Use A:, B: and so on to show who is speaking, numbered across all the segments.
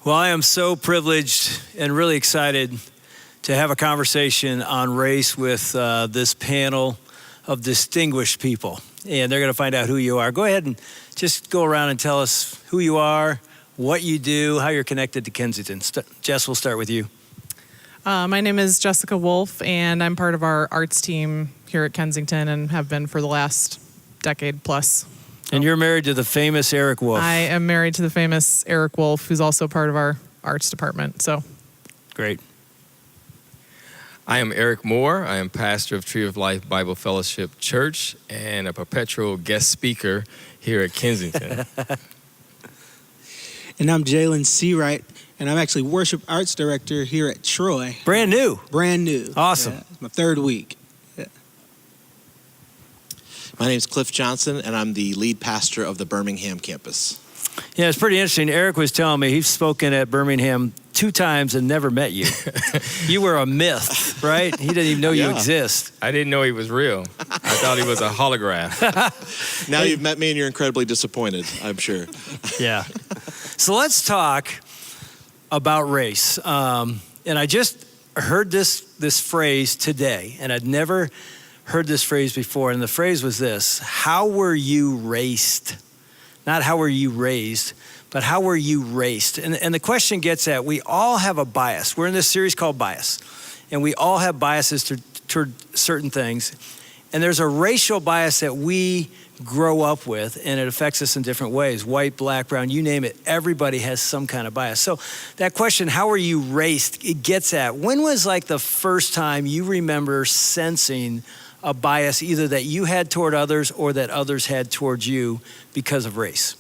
A: Well, I am so privileged and really excited to have a conversation on race with this panel of distinguished people. And they're going to find out who you are. Go ahead and just go around and tell us who you are, what you do, how you're connected to Kensington. Jess, we'll start with you.
B: My name is Jessica Wolf, and I'm part of our arts team here at Kensington and have been for the last decade plus.
A: And you're married to the famous Eric Wolf.
B: I am married to the famous Eric Wolf, who's also part of our arts department. So,
A: great.
C: I am Eric Moore. I am pastor of Tree of Life Bible Fellowship Church and a perpetual guest speaker here at Kensington.
D: And I'm Jalen Seawright, and I'm actually worship arts director here at Troy.
A: Brand new.
D: Brand new.
A: Awesome.
D: Yeah, it's my third week.
E: My name is Cliff Johnson, and I'm the lead pastor of the Birmingham campus.
A: Yeah, it's pretty interesting. Eric was telling me he's spoken at Birmingham 2 times and never met you. You were a myth, right? He didn't even know you exist.
C: I didn't know he was real. I thought he was a holograph.
E: Now you've met me and you're incredibly disappointed, I'm sure.
A: Yeah. So let's talk about race. And I just heard this phrase today, and I'd never heard this phrase before, and the phrase was this: how were you raced? Not how were you raised, but how were you raced? And the question gets at, we all have a bias. We're in this series called Bias, and we all have biases toward certain things. And there's a racial bias that we grow up with, and it affects us in different ways. White, black, brown, you name it. Everybody has some kind of bias. So that question, how were you raced, it gets at, when was like the first time you remember sensing a bias either that you had toward others or that others had towards you because of race?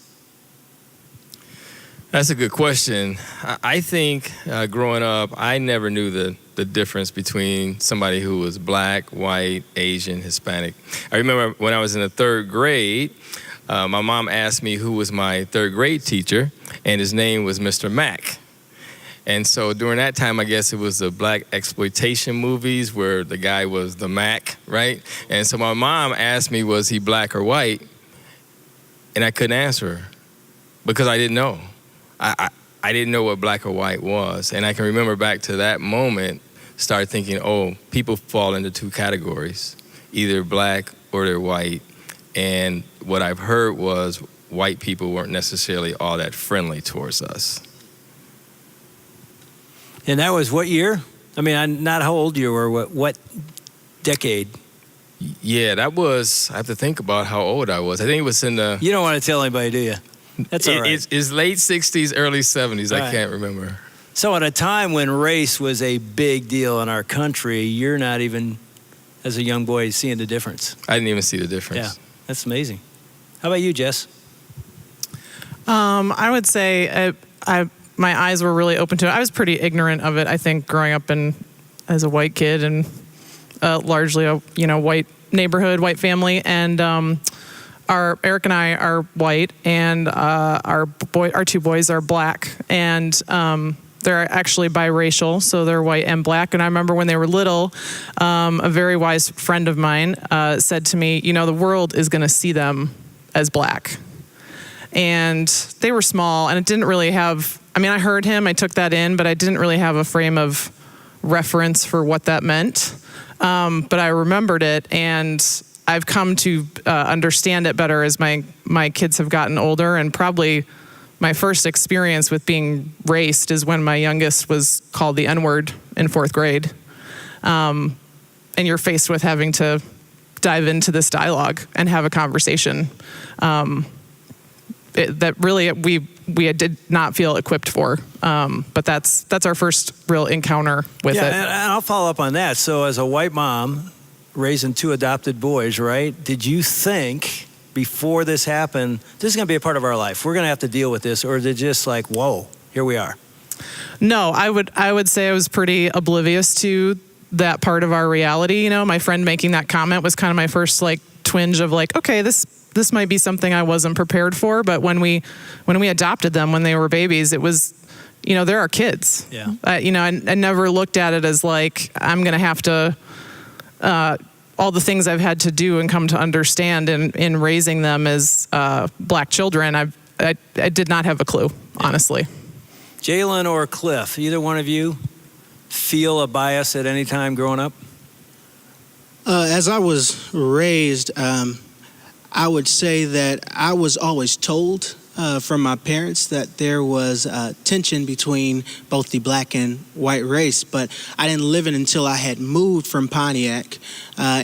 C: That's a good question. I think growing up, I never knew the difference between somebody who was black, white, Asian, Hispanic. I remember when I was in the 3rd grade, my mom asked me who was my 3rd grade teacher, and his name was Mr. Mack. And so during that time, I guess it was the black exploitation movies where the guy was the Mac, right? And so my mom asked me, was he black or white? And I couldn't answer her because I didn't know. I didn't know what black or white was. And I can remember back to that moment, start thinking, oh, people fall into 2 categories, either black or they're white. And what I've heard was white people weren't necessarily all that friendly towards us.
A: And that was what year? I mean, not how old you were, what decade?
C: Yeah, that was, I have to think about how old I was. I think it was in the...
A: You don't want to tell anybody, do you? That's all right.
C: It's late 60s, early 70s.
A: All
C: I
A: right.
C: can't remember.
A: So at a time when race was a big deal in our country, you're not even, as a young boy, seeing the difference.
C: I didn't even see the difference.
A: Yeah, that's amazing. How about you, Jess?
B: I would say my eyes were really open to it. I was pretty ignorant of it, I think, growing up as a white kid and largely a white neighborhood, white family. And Eric and I are white, and our 2 boys are black, and they're actually biracial, so they're white and black. And I remember when they were little, a very wise friend of mine said to me, the world is going to see them as black. And they were small, and it didn't really have, I heard him, I took that in, but I didn't really have a frame of reference for what that meant. But I remembered it, and I've come to understand it better as my kids have gotten older. And probably my first experience with being raced is when my youngest was called the N-word in 4th grade. And you're faced with having to dive into this dialogue and have a conversation that really we did not feel equipped for. But that's our first real encounter with it.
A: Yeah, and I'll follow up on that. So as a white mom raising 2 adopted boys, right, did you think before this happened, this is going to be a part of our life, we're going to have to deal with this, or is it just like, whoa, here we are?
B: No, I would say I was pretty oblivious to that part of our reality. My friend making that comment was kind of my first twinge of okay, this might be something I wasn't prepared for. But when we adopted them when they were babies, it was, they're our kids.
A: Yeah.
B: I never looked at it as I'm going to have to, all the things I've had to do and come to understand in raising them as black children. I did not have a clue, honestly.
A: Jalen or Cliff, either one of you feel a bias at any time growing up?
D: As I was raised, I would say that I was always told from my parents that there was tension between both the black and white race, but I didn't live it until I had moved from Pontiac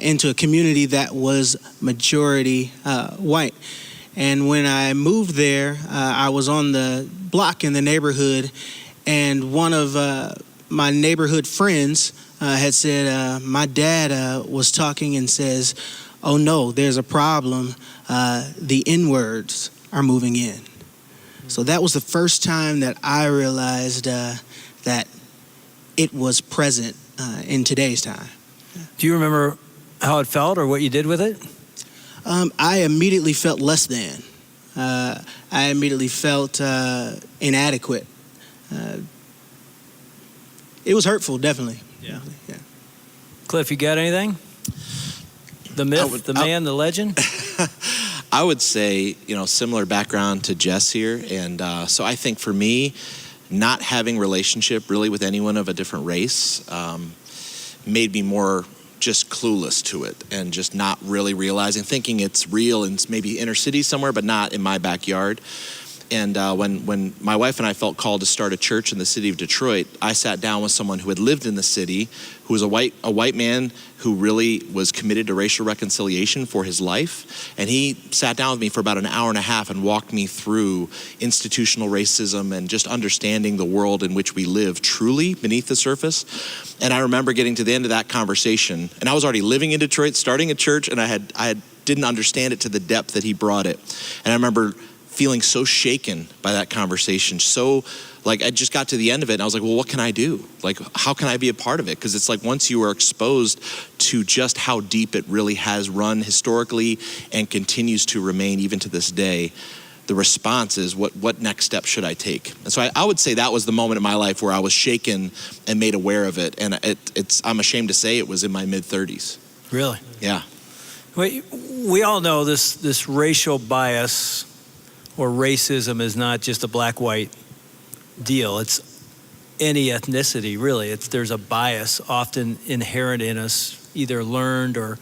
D: into a community that was majority white. And when I moved there, I was on the block in the neighborhood, and one of my neighborhood friends had said, my dad was talking and says, "Oh no, there's a problem. The N-words are moving in." So that was the first time that I realized that it was present in today's time.
A: Do you remember how it felt or what you did with it?
D: I immediately felt less than. I immediately felt inadequate. It was hurtful, definitely.
A: Yeah.
D: Yeah.
A: Cliff, you got anything? The myth, the man, the legend?
E: I would say, similar background to Jess here. And so I think for me, not having relationship really with anyone of a different race made me more just clueless to it and just not really realizing, thinking it's real in maybe inner city somewhere, but not in my backyard. And when my wife and I felt called to start a church in the city of Detroit, I sat down with someone who had lived in the city, who was a white man who really was committed to racial reconciliation for his life. And he sat down with me for about an hour and a half and walked me through institutional racism and just understanding the world in which we live truly beneath the surface. And I remember getting to the end of that conversation, and I was already living in Detroit, starting a church, and I didn't understand it to the depth that he brought it. And I remember feeling so shaken by that conversation. So I just got to the end of it and I was like, well, what can I do? How can I be a part of it? Because it's once you are exposed to just how deep it really has run historically and continues to remain even to this day, the response is what next step should I take? And so I would say that was the moment in my life where I was shaken and made aware of it. And I'm ashamed to say it was in my mid-30s.
A: Really?
E: Yeah.
A: We all know this racial bias or racism is not just a black-white deal. It's any ethnicity, really. There's a bias often inherent in us, either learned or,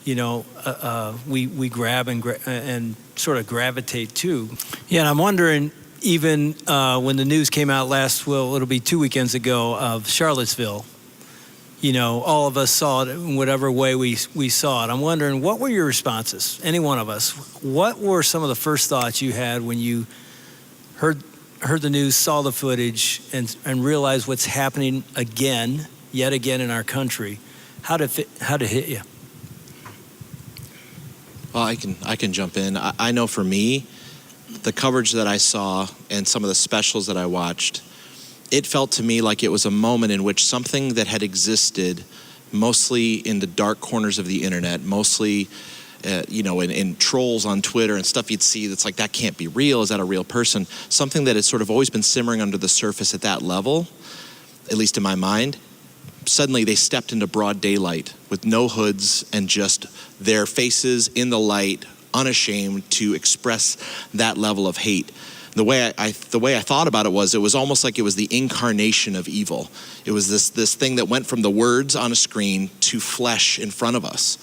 A: we grab and sort of gravitate to. Yeah, and I'm wondering, even when the news came out it'll be 2 weekends ago, of Charlottesville, all of us saw it in whatever way we saw it. I'm wondering, what were your responses, any one of us? What were some of the first thoughts you had when you heard the news, saw the footage, and realized what's happening yet again in our country? How did it hit you?
E: Well, I can jump in. I know for me, the coverage that I saw and some of the specials that I watched, it felt to me like it was a moment in which something that had existed mostly in the dark corners of the internet, mostly in trolls on Twitter and stuff you'd see that's that can't be real. Is that a real person? Something that has sort of always been simmering under the surface at that level, at least in my mind. Suddenly they stepped into broad daylight with no hoods and just their faces in the light, unashamed to express that level of hate. The way I thought about it was almost like it was the incarnation of evil. It was this thing that went from the words on a screen to flesh in front of us.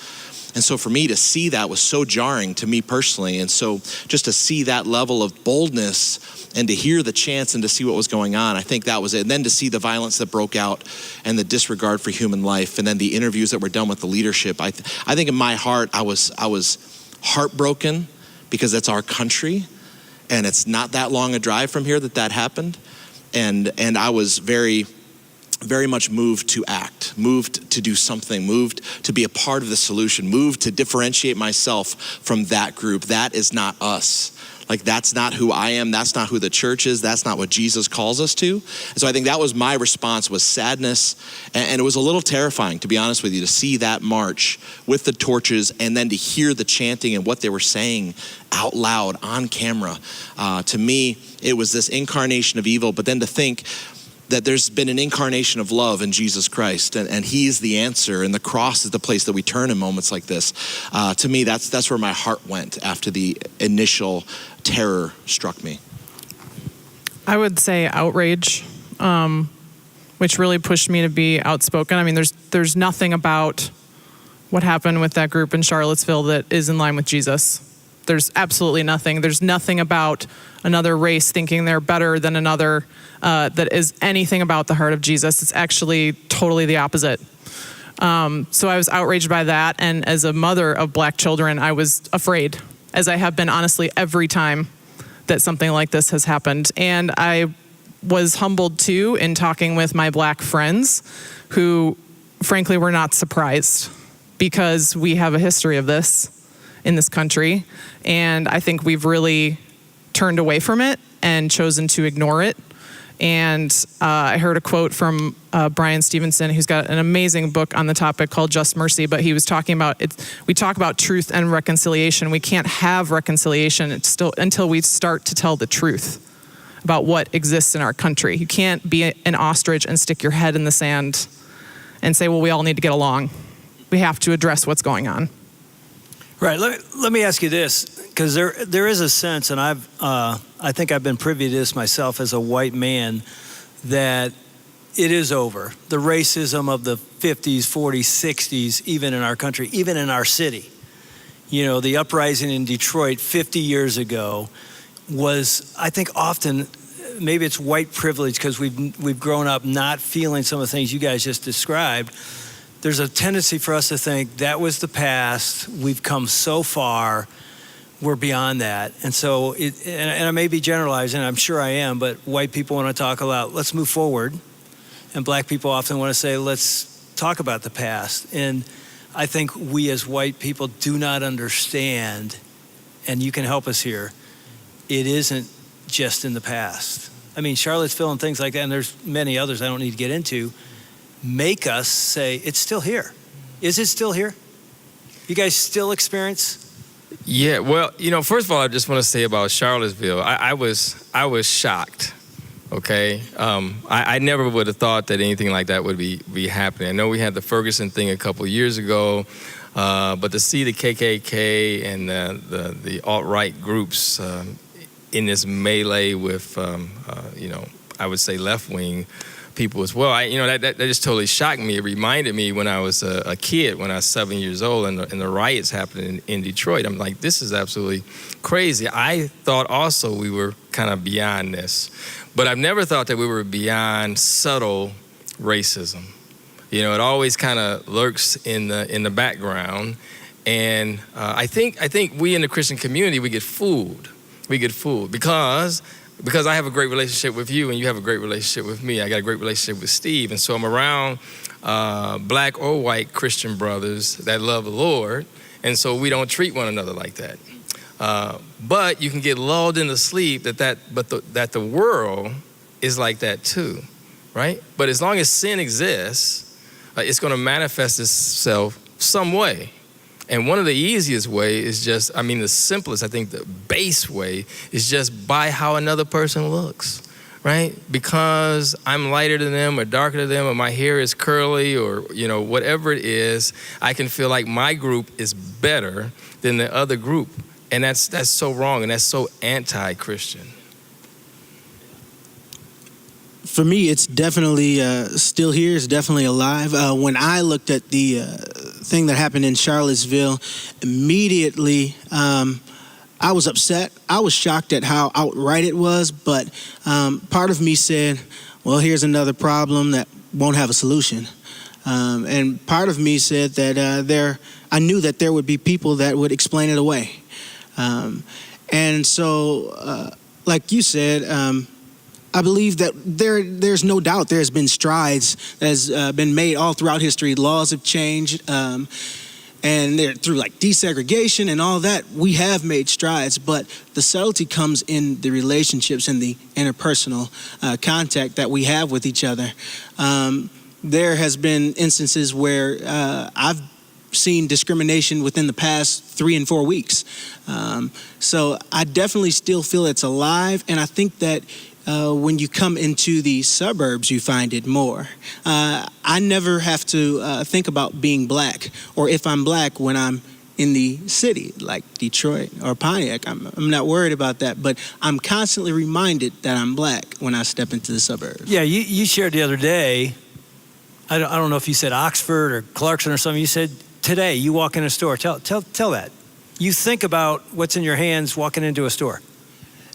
E: And so for me to see that was so jarring to me personally. And so just to see that level of boldness and to hear the chants and to see what was going on, I think that was it. And then to see the violence that broke out and the disregard for human life, and then the interviews that were done with the leadership. I think in my heart, I was heartbroken because that's our country. And it's not that long a drive from here that happened. And I was very, very much moved to act, moved to do something, moved to be a part of the solution, moved to differentiate myself from that group. That is not us. That's not who I am. That's not who the church is. That's not what Jesus calls us to. And so I think that was my response, was sadness. And it was a little terrifying, to be honest with you, to see that march with the torches and then to hear the chanting and what they were saying out loud on camera. To me, it was this incarnation of evil, but then to think that there's been an incarnation of love in Jesus Christ, and he's the answer, and the cross is the place that we turn in moments like this. To me, that's where my heart went after the initial terror struck me.
B: I would say outrage, which really pushed me to be outspoken. I mean, there's nothing about what happened with that group in Charlottesville that is in line with Jesus. There's absolutely nothing. There's nothing about another race thinking they're better than another that is anything about the heart of Jesus. It's actually totally the opposite. So I was outraged by that. And as a mother of black children, I was afraid, as I have been honestly every time that something like this has happened. And I was humbled too in talking with my black friends who frankly were not surprised, because we have a history of this in this country. And I think we've really turned away from it and chosen to ignore it. And I heard a quote from Brian Stevenson, who's got an amazing book on the topic called Just Mercy, but he was talking about we talk about truth and reconciliation. We can't have reconciliation until we start to tell the truth about what exists in our country. You can't be an ostrich and stick your head in the sand and say, well, we all need to get along. We have to address what's going on.
A: Right. Let me ask you this, because there is a sense, and I think I've been privy to this myself as a white man, that it is over. The racism of the 50s, 40s, 60s, even in our country, even in our city. You know, the uprising in Detroit 50 years ago was, I think, often, maybe it's white privilege because we've grown up not feeling some of the things you guys just described. There's a tendency for us to think that was the past. We've come so far. We're beyond that. And so, and I may be generalizing, I'm sure I am, but white people want to talk about, let's move forward. And black people often want to say, let's talk about the past. And I think we as white people do not understand, and you can help us here, it isn't just in the past. I mean, Charlottesville and things like that, and there's many others I don't need to get into, make us say, it's still here. Is it still here? You guys still experience?
C: Yeah, well, you know, first of all, I just want to say about Charlottesville, I was shocked, okay? I never would have thought that anything like that would be happening. I know we had the Ferguson thing a couple of years ago, but to see the KKK and the alt-right groups in this melee with, you know, I would say left-wing people as well. That just totally shocked me. It reminded me when I was a kid, when I was 7 years old, and the riots happened in Detroit. I'm like, this is absolutely crazy. I thought also we were kind of beyond this, but I've never thought that we were beyond subtle racism. You know, it always kind of lurks in the background, and I think we in the Christian community, we get fooled. We get fooled because I have a great relationship with you and you have a great relationship with me. I got a great relationship with Steve. And so I'm around black or white Christian brothers that love the Lord. And so we don't treat one another like that. But you can get lulled into sleep that the world is like that too, right? But as long as sin exists, it's going to manifest itself some way. And one of the easiest ways is just, the simplest, I think the base way is just by how another person looks, right? Because I'm lighter than them or darker than them or my hair is curly or, you know, whatever it is, I can feel like my group is better than the other group. And that's so wrong and that's so anti-Christian.
D: For me, it's definitely still here. It's definitely alive. When I looked at the thing that happened in Charlottesville, immediately I was upset. I was shocked at how outright it was, but part of me said, well, here's another problem that won't have a solution. And part of me said that I knew that there would be people that would explain it away. And so, like you said, I believe that there's no doubt there's been strides that has been made all throughout history. Laws have changed, and through like desegregation and all that, we have made strides. But the subtlety comes in the relationships and the interpersonal contact that we have with each other. There has been instances where I've seen discrimination within the past 3 and 4 weeks. So I definitely still feel it's alive, and I think that when you come into the suburbs, you find it more. I never have to think about being black or if I'm black when I'm in the city, like Detroit or Pontiac. I'm not worried about that, but I'm constantly reminded that I'm black when I step into the suburbs.
A: Yeah, you shared the other day, I don't know if you said Oxford or Clarkson or something, you said today you walk in a store. Tell that. You think about what's in your hands walking into a store.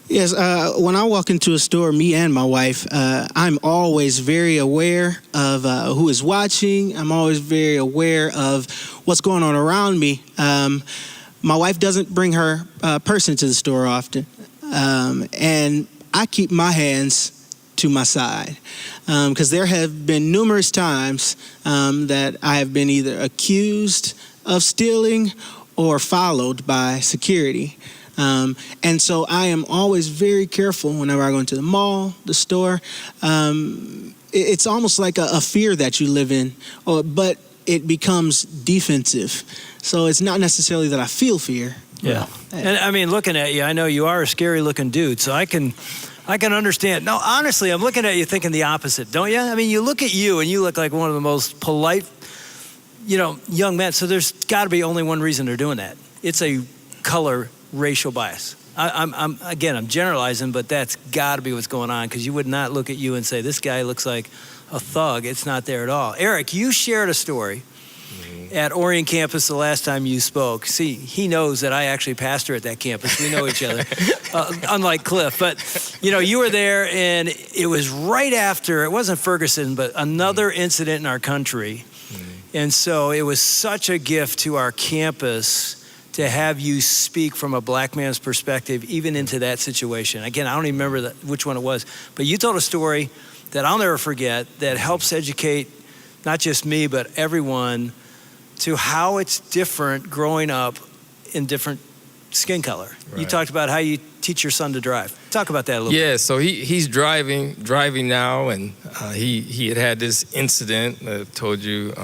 D: Yes, when I walk into a store, me and my wife, I'm always very aware of who is watching. I'm always very aware of what's going on around me. My wife doesn't bring her purse into the store often, and I keep my hands to my side because there have been numerous times that I have been either accused of stealing or followed by security. And so I am always very careful whenever I go into the mall, the store. It's almost like a fear that you live in, but it becomes defensive. So it's not necessarily that I feel fear.
A: Yeah. And I mean, looking at you, I know you are a scary looking dude, so I can understand. No, honestly, I'm looking at you thinking the opposite, don't you? I mean, you look at you and you look like one of the most polite, young men. So there's got to be only one reason they're doing that. It's a color racial bias. I'm generalizing, but that's got to be what's going on, because you would not look at you and say, this guy looks like a thug. It's not there at all. Eric, you shared a story at Orion campus the last time you spoke. See, he knows that I actually pastor at that campus. We know each other, unlike Cliff. But, you were there, and it was right after, it wasn't Ferguson, but another incident in our country. And so it was such a gift to our campus to have you speak from a black man's perspective, even into that situation. Again, I don't even remember which one it was, but you told a story that I'll never forget that helps educate not just me, but everyone to how it's different growing up in different skin color. Right. You talked about how you teach your son to drive. Talk about that a little bit.
C: Yeah, so he's driving now, and he had this incident that I told you.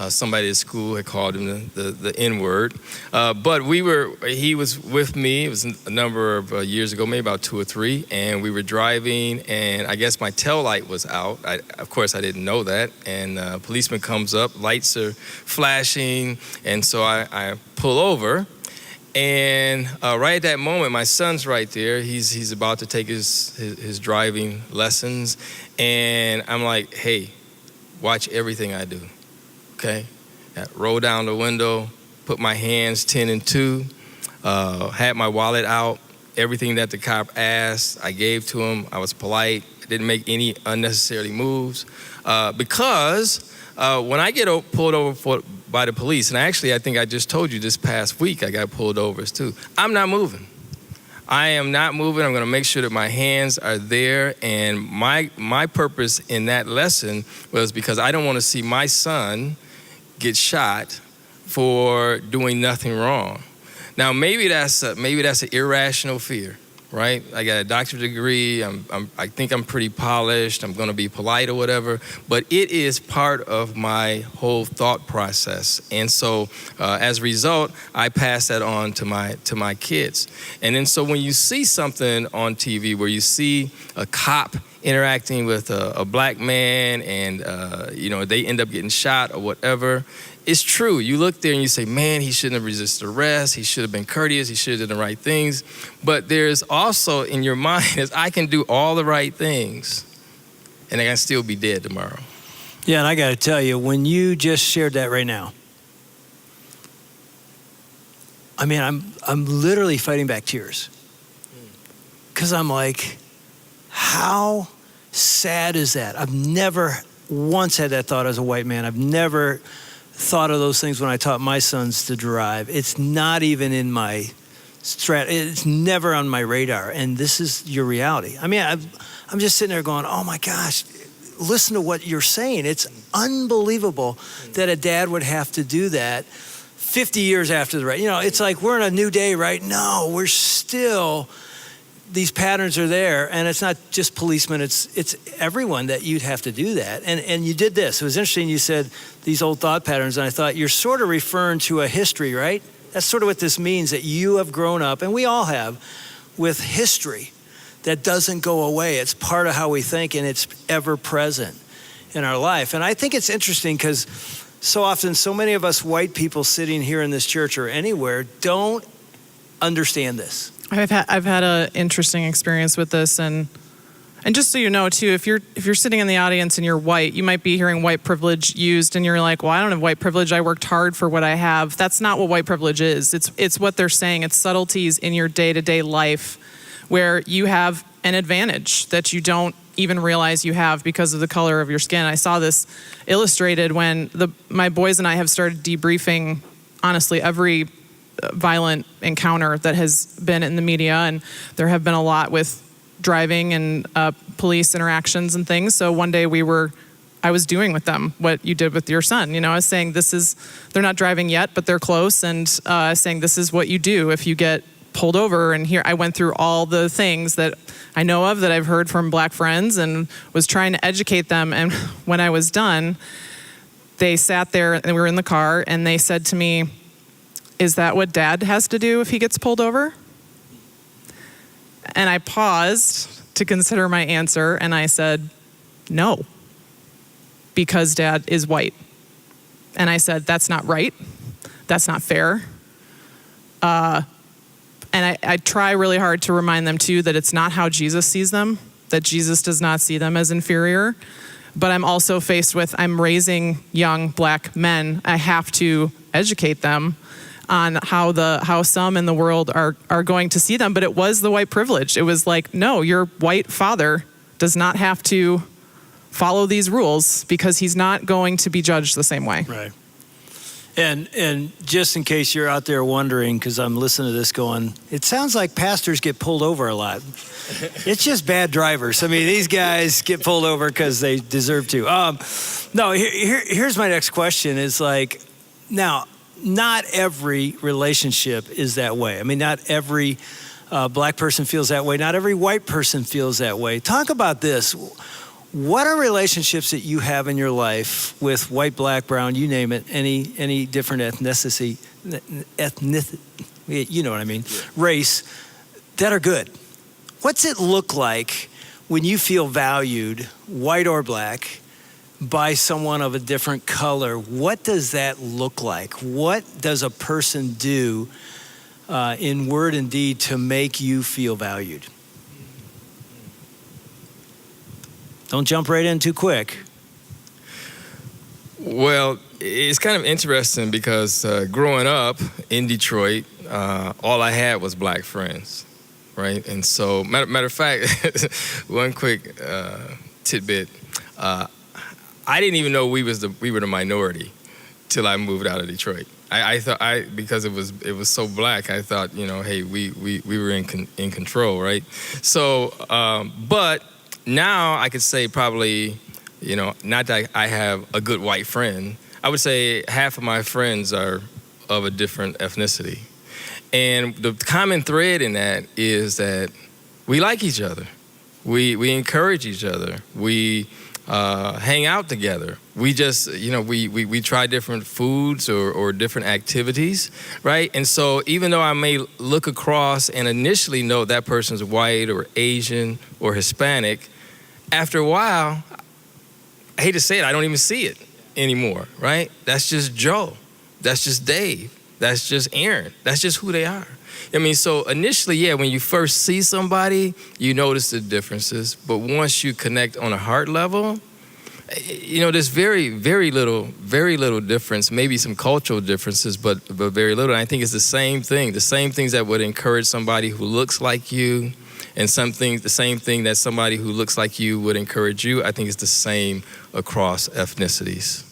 C: Somebody at school had called him the N-word. But he was with me. It was a number of years ago, maybe about 2 or 3, and we were driving, and I guess my tail light was out. Of course, I didn't know that, and a policeman comes up, lights are flashing, and so I pull over, and right at that moment, my son's right there. He's about to take his driving lessons, and I'm like, hey, watch everything I do. Okay, roll down the window, put my hands 10 and 2, had my wallet out, everything that the cop asked, I gave to him. I was polite, didn't make any unnecessary moves, because when I get pulled over by the police, and I think I just told you this past week I got pulled over too, I'm not moving. I am not moving. I'm going to make sure that my hands are there. And my purpose in that lesson was because I don't want to see my son get shot for doing nothing wrong. Now, maybe that's an irrational fear, right? I got a doctorate degree. I think I'm pretty polished. I'm going to be polite or whatever. But it is part of my whole thought process. And so, as a result, I pass that on to my kids. And then so when you see something on TV where you see a cop interacting with a black man and they end up getting shot or whatever, it's true. You look there and you say, man, he shouldn't have resisted arrest. He should have been courteous. He should have done the right things. But there's also in your mind is I can do all the right things and I can still be dead tomorrow.
A: Yeah, and I got to tell you, when you just shared that right now, I mean, I'm literally fighting back tears. Because I'm like, how sad is that? I've never once had that thought as a white man. I've never thought of those things when I taught my sons to drive. It's not even in my it's never on my radar. And this is your reality. I mean, I'm just sitting there going, oh my gosh, listen to what you're saying. It's unbelievable that a dad would have to do that 50 years after the race. It's like we're in a new day, right? No, we're still, these patterns are there, and it's not just policemen, it's everyone that you'd have to do that. And you did this. It was interesting, you said these old thought patterns, and I thought you're sort of referring to a history, right? That's sort of what this means, that you have grown up, and we all have, with history that doesn't go away. It's part of how we think, and it's ever present in our life. And I think it's interesting because so often, so many of us white people sitting here in this church or anywhere don't understand this.
B: I've had an interesting experience with this, and just so you know too, if you're sitting in the audience and you're white, you might be hearing white privilege used, and you're like, well, I don't have white privilege. I worked hard for what I have. That's not what white privilege is. It's what they're saying. It's subtleties in your day-to-day life where you have an advantage that you don't even realize you have because of the color of your skin. I saw this illustrated when my boys and I have started debriefing, honestly, every violent encounter that has been in the media, and there have been a lot with driving and police interactions and things. So one day I was doing with them what you did with your son. I was saying they're not driving yet, but they're close, and saying this is what you do if you get pulled over. And here I went through all the things that I know of that I've heard from black friends and was trying to educate them. And when I was done, they sat there and we were in the car, and they said to me, "Is that what Dad has to do if he gets pulled over?" And I paused to consider my answer, and I said, "No, because Dad is white." And I said, "That's not right. That's not fair." And I try really hard to remind them, too, that it's not how Jesus sees them, that Jesus does not see them as inferior. But I'm also faced with, I'm raising young black men. I have to educate them on how some in the world are going to see them. But it was the white privilege. It was like, no, your white father does not have to follow these rules because he's not going to be judged the same way.
A: Right. And just in case you're out there wondering, because I'm listening to this going, it sounds like pastors get pulled over a lot. It's just bad drivers. I mean, these guys get pulled over because they deserve to. No, here's my next question is like, now, not every relationship is that way. I mean, not every black person feels that way. Not every white person feels that way. Talk about this. What are relationships that you have in your life with white, black, brown, you name it, any different ethnicity, you know what I mean, race, that are good? What's it look like when you feel valued, white or black, by someone of a different color? What does that look like? What does a person do in word and deed to make you feel valued? Don't jump right in too quick.
C: Well, it's kind of interesting because growing up in Detroit, all I had was black friends, right? And so, matter of fact, one quick tidbit, I didn't even know we were the minority till I moved out of Detroit. I thought because it was so black, I thought, hey, we were in control, right? So, but now I could say probably, not that I have a good white friend. I would say half of my friends are of a different ethnicity. And the common thread in that is that we like each other. We encourage each other. We hang out together. We just, we try different foods or different activities, right? And so even though I may look across and initially know that person's white or Asian or Hispanic, after a while, I hate to say it, I don't even see it anymore, right? That's just Joe. That's just Dave. That's just Aaron. That's just who they are. I mean, so initially, yeah, when you first see somebody, you notice the differences. But once you connect on a heart level, there's very, very little difference, maybe some cultural differences, but very little. And I think it's the same things that would encourage somebody who looks like you, and the same thing that somebody who looks like you would encourage you. I think it's the same across ethnicities.